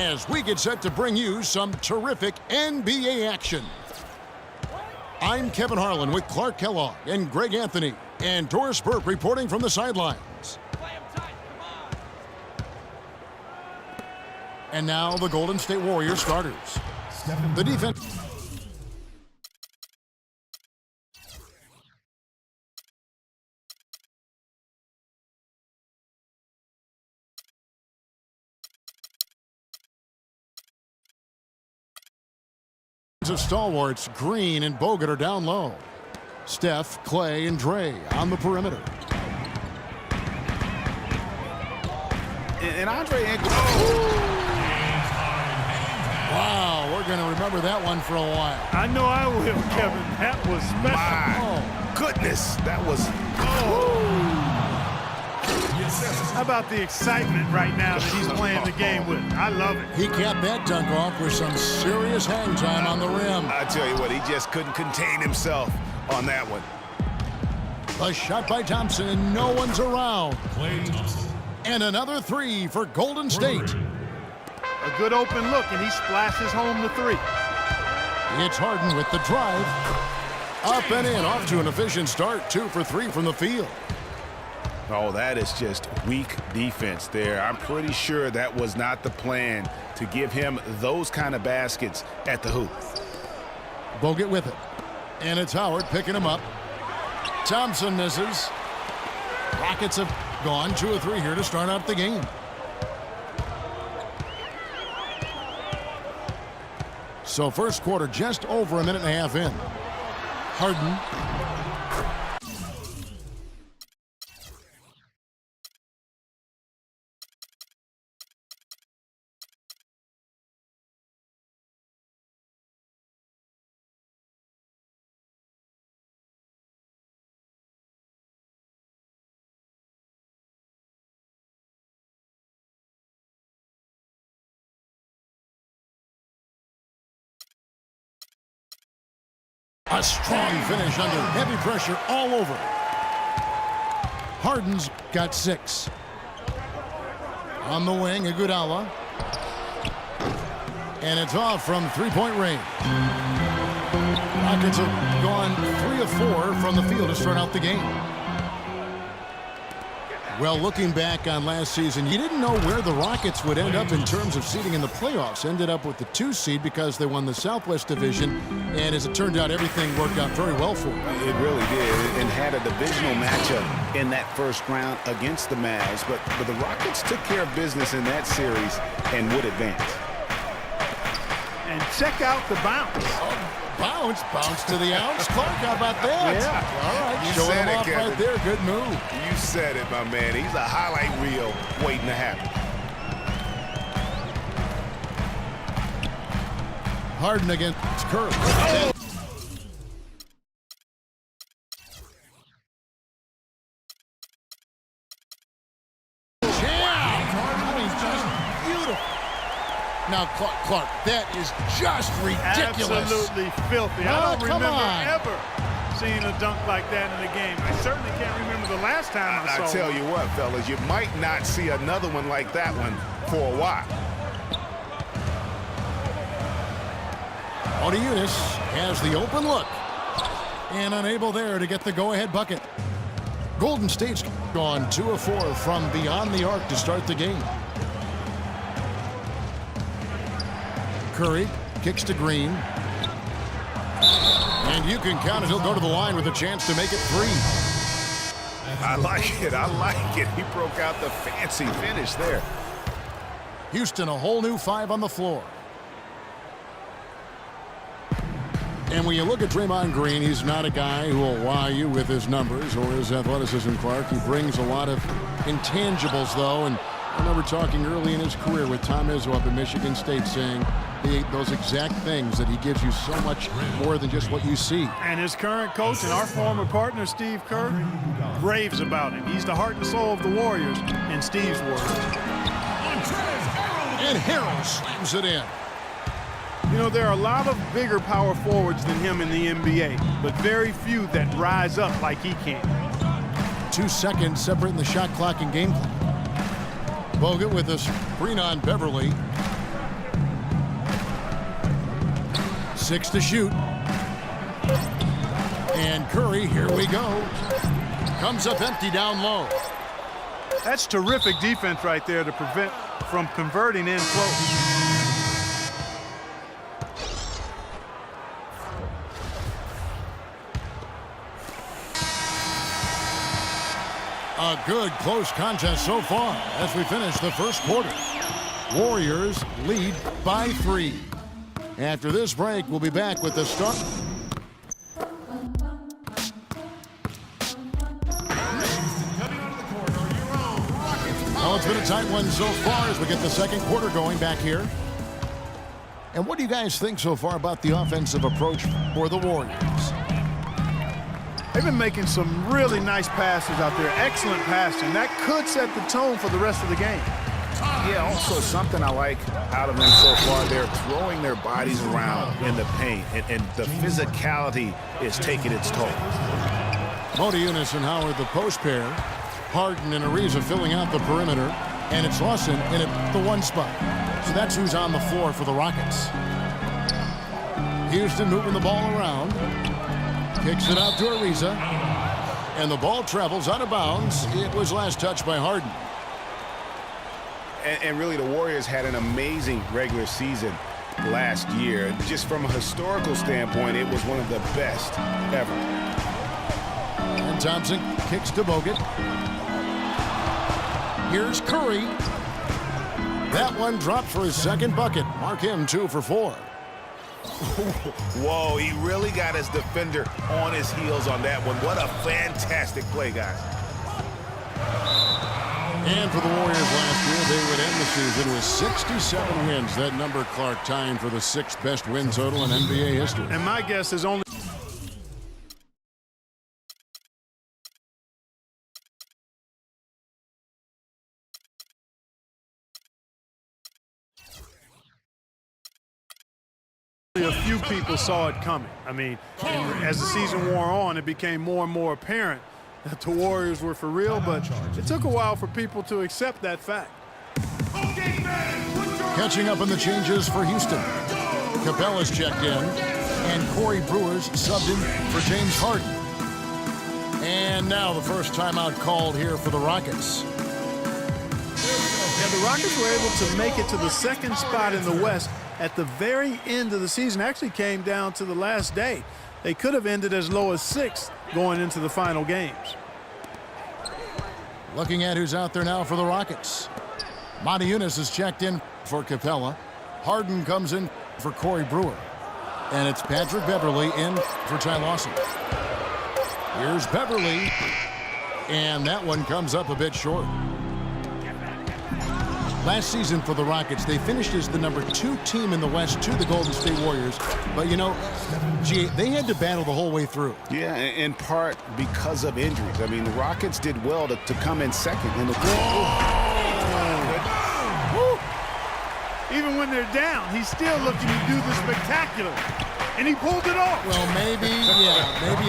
as we get set to bring you some terrific NBA action. I'm Kevin Harlan with Clark Kellogg and Greg Anthony, and Doris Burke reporting from the sidelines. And now the Golden State Warriors starters. The defense. Of stalwarts, Green and Bogut are down low. Steph, Clay, and Dre on the perimeter. And Andre Iguodala. Wow, we're going to remember that one for a while. I know I will, Kevin. That was special. My goodness, that was. How about the excitement right now that he's playing the game with? I love it. He capped that dunk off with some serious hang time on the rim. I tell you what, he just couldn't contain himself on that one. A shot by Thompson, and no one's around. And another three for Golden State. A good open look, and he splashes home the three. It's Harden with the drive. Up and in, off to an efficient start. 2 for 3 from the field. Oh, that is just weak defense there. I'm pretty sure that was not the plan to give him those kind of baskets at the hoop. Bogut with it. And it's Howard picking him up. Thompson misses. Rockets have gone 2 or 3 here to start out the game. So first quarter just over a minute and a half in. Harden. A strong finish under heavy pressure all over. Harden's got 6. On the wing, Iguodala. And it's off from three-point range. Rockets have gone 3 of 4 from the field to start out the game. Well, looking back on last season, you didn't know where the Rockets would end up in terms of seeding in the playoffs. Ended up with the 2 seed because they won the Southwest Division, and as it turned out, everything worked out very well for them. It really did, and had a divisional matchup in that first round against the Mavs, but the Rockets took care of business in that series and would advance. And check out the bounce. Bounce to the ounce. Clark, how about that? Yeah. All right, You showing said him it, off Kevin. right there. Good move. You said it, my man. He's a highlight reel waiting to happen. Harden against Curry. Now, Clark, that is just ridiculous. Absolutely filthy. I don't come remember on. ever seeing a dunk like that in a game. I certainly can't remember the last time I saw I tell one. you what, fellas, you might not see another one like that one for a while. Udonis has the open look. And unable there to get the go-ahead bucket. Golden State's gone 2 of 4 from beyond the arc to start the game. Curry kicks to Green. And you can count it. He'll go to the line with a chance to make it 3. I like it. I like it. He broke out the fancy finish there. Houston, a whole new 5 on the floor. And when you look at Draymond Green, he's not a guy who will wow you with his numbers or his athleticism, Clark. He brings a lot of intangibles, though. And I remember talking early in his career with Tom Izzo up at Michigan State saying those exact things, that he gives you so much more than just what you see. And his current coach and our former partner, Steve Kerr, raves about him. He's the heart and soul of the Warriors, in Steve's words. And Harrell slams it in. You know, there are a lot of bigger power forwards than him in the NBA, but very few that rise up like he can. 2 seconds separating the shot clock and game clock. Bogut with a screen on Beverly. 6 to shoot. And Curry, here we go. Comes up empty down low. That's terrific defense right there to prevent from converting in close. A good close contest so far as we finish the first quarter. Warriors lead by 3. After this break, we'll be back with the start. Well, it's been a tight one so far as we get the second quarter going back here. And what do you guys think so far about the offensive approach for the Warriors? They've been making some really nice passes out there. Excellent passing. That could set the tone for the rest of the game. Yeah, also something I like out of them so far, they're throwing their bodies around in the paint, and the physicality is taking its toll. Motiejunas and Howard, the post pair. Harden and Ariza filling out the perimeter, and it's Lawson in at the 1 spot. So that's who's on the floor for the Rockets. Houston moving the ball around. Kicks it out to Ariza. And the ball travels out of bounds. It was last touched by Harden. And really, the Warriors had an amazing regular season last year. Just from a historical standpoint, it was one of the best ever. And Thompson kicks to Bogut. Here's Curry. That one dropped for his second bucket. Mark him 2 for 4. Whoa, he really got his defender on his heels on that one. What a fantastic play, guys. And for the Warriors last year, they would end the season with 67 wins. That number, Clark, tying for the 6th best win total in NBA history. And my guess is only a few people saw it coming. I mean, as the season wore on, it became more and more apparent that the Warriors were for real, but it took a while for people to accept that fact. Catching up on the changes for Houston. Capella's checked in, and Corey Brewer's subbed in for James Harden. And now the first timeout called here for the Rockets. Yeah, the Rockets were able to make it to the 2nd spot in the West at the very end of the season. Actually came down to the last day. They could have ended as low as 6th going into the final games. Looking at who's out there now for the Rockets. Motiejunas is checked in for Capella. Harden comes in for Corey Brewer. And it's Patrick Beverley in for Ty Lawson. Here's Beverley. And that one comes up a bit short. Last season for the Rockets, they finished as the number 2 team in the West to the Golden State Warriors. But, you know, they had to battle the whole way through. Yeah, in part because of injuries. I mean, the Rockets did well to come in second in the Even when they're down, he's still looking to do the spectacular. And he pulled it off. Well, maybe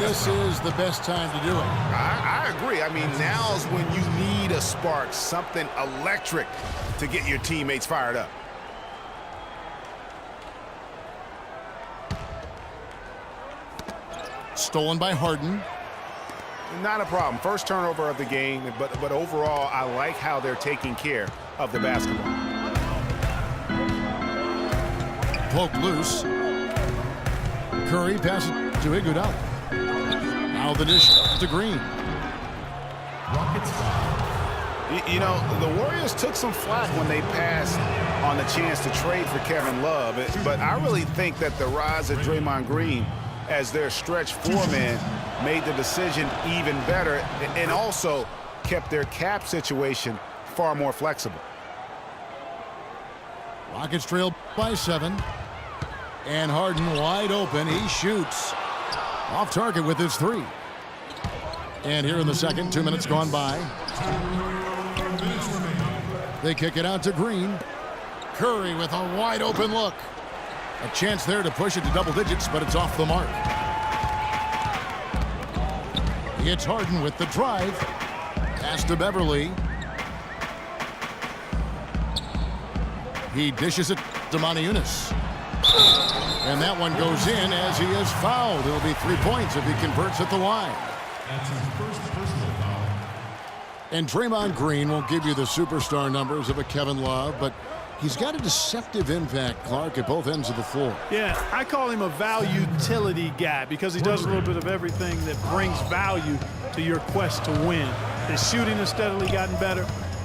this is the best time to do it. I agree. I mean, now's when you need a spark, something electric to get your teammates fired up. Stolen by Harden. Not a problem. First turnover of the game, but overall, I like how they're taking care of the basketball. Poke loose. Curry passes to Iguodala. Now the dish to Green. You know, the Warriors took some flack when they passed on the chance to trade for Kevin Love, but I really think that the rise of Draymond Green as their stretch 4-man made the decision even better and also kept their cap situation far more flexible. Rockets trail by 7. And Harden wide open. He shoots. Off target with his 3. And here in the second, 2 minutes gone by. They kick it out to Green. Curry with a wide open look. A chance there to push it to double digits, but it's off the mark. It's Harden with the drive. Pass to Beverley. He dishes it to Motiejunas. And that one goes in as he is fouled. It'll be 3 points if he converts at the line. That's his first personal foul. And Draymond Green won't give you the superstar numbers of a Kevin Love, but he's got a deceptive impact, Clark, at both ends of the floor. Yeah, I call him a value utility guy because he does a little bit of everything that brings value to your quest to win. His shooting has steadily gotten better,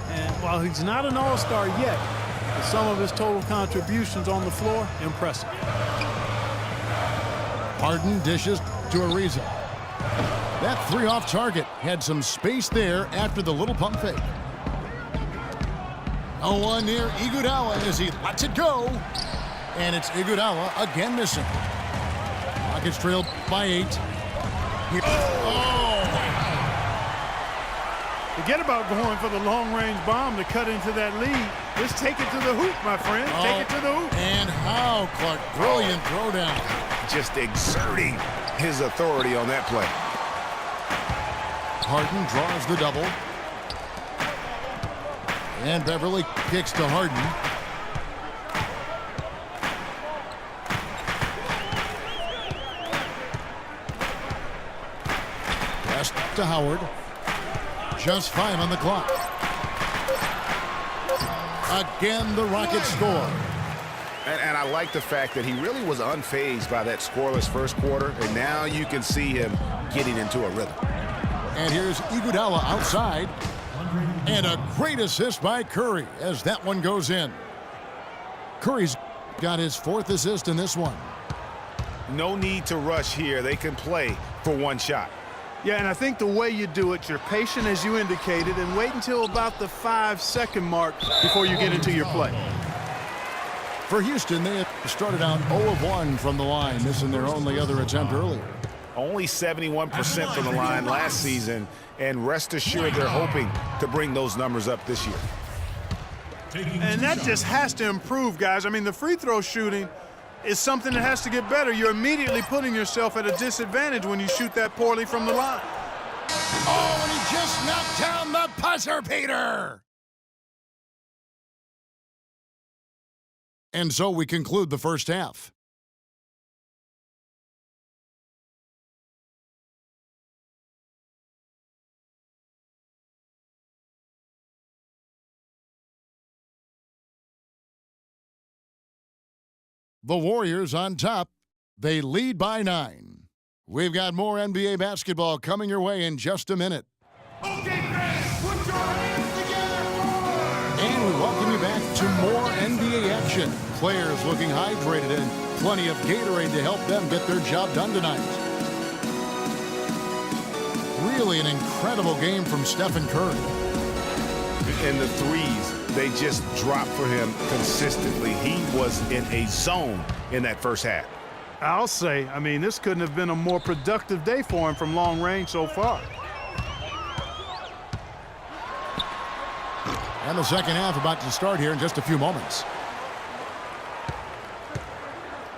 and while he's not an all-star yet, the sum of his total contributions on the floor, impressive. Harden dishes to Ariza. That three off target had some space there after the little pump fake. 0-1 near Iguodala as he lets it go. And it's Iguodala again missing. Rockets trail by 8. Forget about going for the long-range bomb to cut into that lead. Just take it to the hoop, my friend. Take it to the hoop. And how, Clark? Brilliant throwdown. Just exerting his authority on that play. Harden draws the double. And Beverly kicks to Harden. Pass to Howard. Just 5 on the clock. Again, the Rockets score. And I like the fact that he really was unfazed by that scoreless first quarter, and now you can see him getting into a rhythm. And here's Iguodala outside. And a great assist by Curry as that one goes in. Curry's got his 4th assist in this one. No need to rush here. They can play for one shot. Yeah, and I think the way you do it, you're patient as you indicated, and wait until about the 5-second mark before you get into your play. For Houston, they had started out 0 of 1 from the line, missing their only other attempt earlier. Only 71% from the line last season, and rest assured they're hoping to bring those numbers up this year. And that just has to improve, guys. I mean, the free throw shooting is something that has to get better. You're immediately putting yourself at a disadvantage when you shoot that poorly from the line. Oh, and he just knocked down the buzzer beater. And so we conclude the first half. The Warriors on top. They lead by 9. We've got more NBA basketball coming your way in just a minute. Okay, fans, put your hands together for... And we welcome you back to more NBA action. Players looking hydrated and plenty of Gatorade to help them get their job done tonight. Really an incredible game from Stephen Curry. And the threes, they just dropped for him consistently. He was in a zone in that first half. I'll say, I mean, this couldn't have been a more productive day for him from long range so far. And the second half about to start here in just a few moments.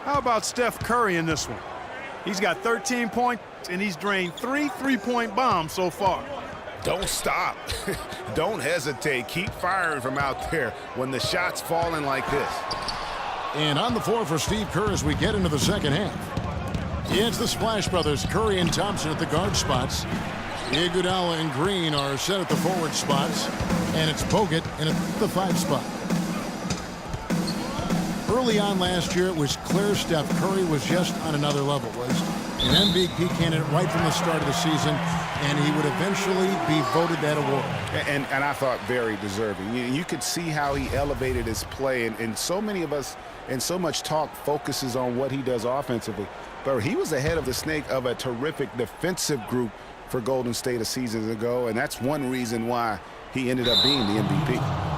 How about Steph Curry in this one? He's got 13 points, and he's drained 3 3-point bombs so far. Don't stop. Don't hesitate. Keep firing from out there when the shot's falling like this. And on the floor for Steve Kerr as we get into the second half. It's the Splash Brothers, Curry and Thompson at the guard spots. Iguodala and Green are set at the forward spots. And it's Bogut in at the 5 spot. Early on last year, it was clear Steph Curry was just on another level. Was an MVP candidate right from the start of the season, and he would eventually be voted that award. And I thought very deserving. You could see how he elevated his play, and so many of us and so much talk focuses on what he does offensively. But he was ahead of the snake of a terrific defensive group for Golden State a season ago, and that's one reason why he ended up being the MVP.